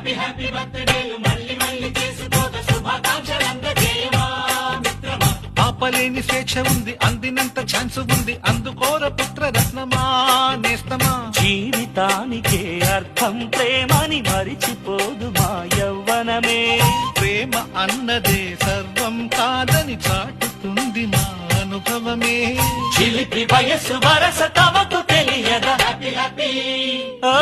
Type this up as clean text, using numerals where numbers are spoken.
Happy happy బర్త్డేలు మళ్ళీ మళ్ళీ చేసుకోక శుభాకాంక్షలందజేయమా మిత్రమా. ఆపలేని స్వేచ్ఛ ఉంది, అందినంత ఛాన్స్ ఉంది, అందుకోర పుత్ర రత్నమా నేస్తమా. జీవితానికే అర్థం ప్రేమని మరిచిపోదు మా యవ్వనమే. ప్రేమ అన్నదే సర్వం కాదని చాటుతుంది మా అనుభవమే. చిలిపి వయస్సు వరస తమకు తెలియదా. హ్యాపీ హ్యాపీ ఓ